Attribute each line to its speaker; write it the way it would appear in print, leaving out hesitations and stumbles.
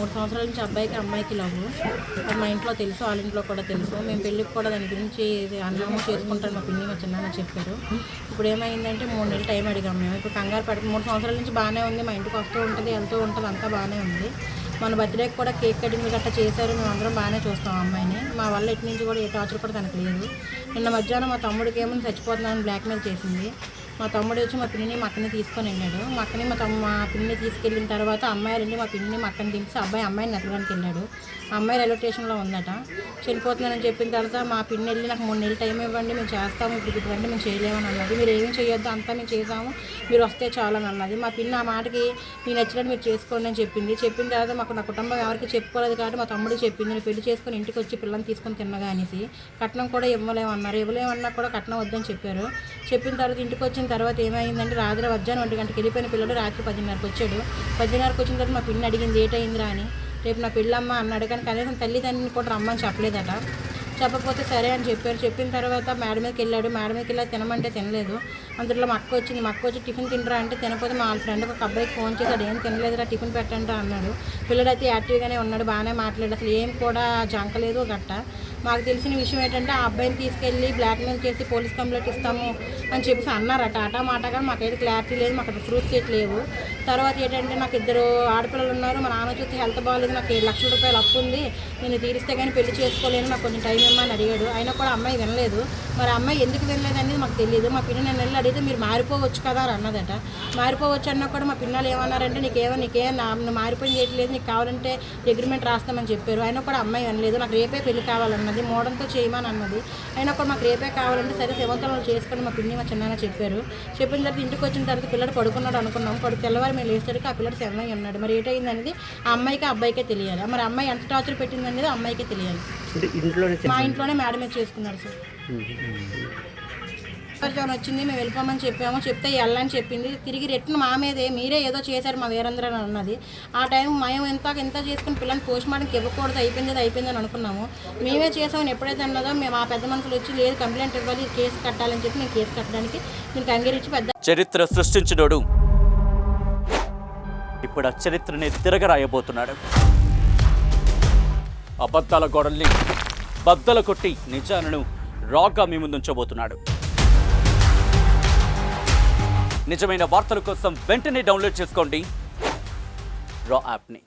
Speaker 1: 3 సంవత్సరాల నుంచి అబ్బాయికి అమ్మాయికి లవ్. అది మా ఇంట్లో తెలుసు, వాళ్ళ ఇంట్లో కూడా తెలుసు. మేము పెళ్ళికి కూడా దాని గురించి అన్నాము చేసుకుంటాను మా పిన్ని మా చిన్నాన్న చెప్పారు. ఇప్పుడు ఏమైందంటే 3 నెలలు టైం అడిగాం మేము. ఇప్పుడు కంగారు పడుతుంది. 3 సంవత్సరాల నుంచి బాగానే ఉంది, మా ఇంటికి వస్తూ ఉంటుంది, వెళ్తూ ఉంటుంది, అంతా బాగానే ఉంది. మన బర్త్డేకి కూడా కేక్ కటింగ్ గట్రా చేశారు. మేము అందరం బాగానే చూస్తాం అమ్మాయిని. మా వల్ల ఎటు నుంచి కూడా ఏ టార్చర్ కూడా తనకు లేదు. నిన్న మధ్యాహ్నం మా తమ్ముడికి ఏమో చచ్చిపోతున్నానని బ్లాక్మెయిల్ చేసింది. మా తమ్ముడు వచ్చి మా పిన్నిని మా అక్కని తీసుకొని వెళ్ళాడు. మా అక్కని మా పిన్నిని తీసుకెళ్ళిన తర్వాత అమ్మాయిలండి మా పిన్నిని మా అక్కని దించి అమ్మాయిని నెత్తడానికి వెళ్ళాడు. ఆ అమ్మాయి రైల్వే స్టేషన్లో ఉందట. చనిపోతున్నానని చెప్పిన తర్వాత మా పిన్ని వెళ్ళి నాకు 3 నెలలు టైం ఇవ్వండి, మేము చేస్తాము, ఇప్పుడు రండి మేము చేయలేమని అన్నది. మీరు ఏమీ చేయొద్దు, అంతా మేము చేసాము, మీరు వస్తే చాలని అన్నది. మా పిన్ని ఆ మాటకి నేను నచ్చినట్టు మీరు చేసుకోండి అని చెప్పింది. చెప్పిన తర్వాత నా కుటుంబం ఎవరికి చెప్పుకోలేదు కాబట్టి మా తమ్ముడు చెప్పింది, నేను పెళ్లి చేసుకొని ఇంటికి వచ్చి పిల్లల్ని తీసుకొని తిన్నగా అనేసి. కట్నం కూడా ఇవ్వలేమన్నారు. ఇవ్వలేమన్నా కూడా కట్నం వద్దని చెప్పారు. చెప్పిన తర్వాత ఇంటికి వచ్చిన తర్వాత ఏమైందంటే రాత్రి మధ్యాహ్నం 1 గంటకి వెళ్ళిపోయిన పిల్లడు రాత్రి 10:30కి వచ్చాడు. 10:30కి వచ్చిన తర్వాత మా పిన్ని అడిగింది ఏటైందిరా అని. రేపు నా పెళ్ళమ్మ అన్నాడు. కానీ కనీసం తల్లిదండ్రుని కూడా రమ్మని చెప్పలేదట. చెప్పకపోతే సరే అని చెప్పారు. చెప్పిన తర్వాత మేడ మీదకి వెళ్ళాడు. మేడ మీదకి వెళ్ళి తినమంటే తినలేదు. అందులో మా అక్క వచ్చింది. మా అక్క వచ్చి టిఫిన్ తినరా అంటే తినకపోతే మా ఫ్రెండ్కి ఒక అబ్బాయికి ఫోన్ చేశాడు. ఏం తినలేదురా, టిఫిన్ పెట్టండి అన్నాడు. పిల్లడైతే యాక్టివ్గానే ఉన్నాడు, బాగానే మాట్లాడు, అసలు ఏం కూడా జంకలేదు గట్ట. మాకు తెలిసిన విషయం ఏంటంటే ఆ అబ్బాయిని తీసుకెళ్ళి బ్లాక్మెయిల్ చేసి పోలీస్ కంప్లైంట్ ఇస్తాము అని చెప్పేసి అన్నారట. ఆటా మాట కానీ మాకైతే క్లారిటీ లేదు, మాకు ప్రూఫ్స్ ఏట్ లేవు. తర్వాత ఏంటంటే నాకు 2 ఆడపిల్లలు ఉన్నారు. మా నాన్న చూస్తే హెల్త్ బాగాలేదు, నాకు 7 లక్షల రూపాయలు అప్పు ఉంది, నేను తీరిస్తే కానీ పెళ్లి చేసుకోలేను, నాకు కొంచెం టైం ఇమ్మని అడిగాడు. అయినా కూడా అమ్మాయి వినలేదు. మరి అమ్మాయి ఎందుకు వినలేదు అనేది మాకు తెలియదు. మా పిన్ని నన్ను వెళ్ళి అడిగితే మీరు మారిపోవచ్చు కదా అని అన్నదట. మారిపోవచ్చు అన్నా కూడా మా పిల్లలు ఏమన్నారంటే నువ్వు మారిపోయింది చేయట్లేదు, నీకు కావాలంటే అగ్రిమెంట్ రాస్తామని చెప్పారు. అయినా కూడా అమ్మాయి వినలేదు. నాకు రేపే పెళ్లి కావాలన్నది, మోడంతో చేయమని అన్నది. అయినా కూడా మాకు రేపే కావాలంటే సరే శవంతలు చేసుకొని మా పిన్ని మా చిన్నాన్న చెప్పారు. చెప్పిన తర్వాత ఇంటికి వచ్చిన తర్వాత పిల్లడు పడుకున్నాడు అనుకున్నాం. తెల్లవారు మేము లేచేసరికి ఆ పిల్లడు శవమై ఉన్నాడు. మరి ఏటైంది అనేది ఆ అమ్మాయికి అబ్బాయికే తెలియాలి. మరి అమ్మాయి ఎంత టార్చర్ పెట్టింది అనేది అమ్మాయికే తెలియాలి. మా ఇంట్లోనే మేడం మీద చేసుకున్నారు సార్. జోన్ వచ్చింది, మేము వెళ్ళిపోమని చెప్పాము. చెప్తే వెళ్ళని చెప్పింది. తిరిగి రిటర్న్ మా మీదే మీరే ఏదో చేశారు మా వీరేంద్ర అని అన్నది. ఆ టైం మేము ఎంత చేసుకుని పిల్లల్ని పోస్ట్ మార్టంకి ఇవ్వకూడదు, అయిపోయింది అని అనుకున్నాము. మేమే చేసామని ఎప్పుడైతే అన్నదో మేము ఆ పెద్ద మనుషులు వచ్చి లేదు కంప్లైంట్ ఇవ్వాలి, కేసు కట్టాలని చెప్పి నేను కేసు కట్టడానికి నేను అంగీరించి పెద్ద
Speaker 2: చరిత్ర సృష్టించినోడు ఇప్పుడు ఆ చరిత్రని తిరగరాయబోతున్నాడు. అబద్ధాల గోడల్ని బద్దలు కొట్టి నిజాలను రాగా మీ ముందుంచబోతున్నాడు. నిజమైన వార్తల కోసం వెంటనే డౌన్లోడ్ చేసుకోండి రా యాప్ని.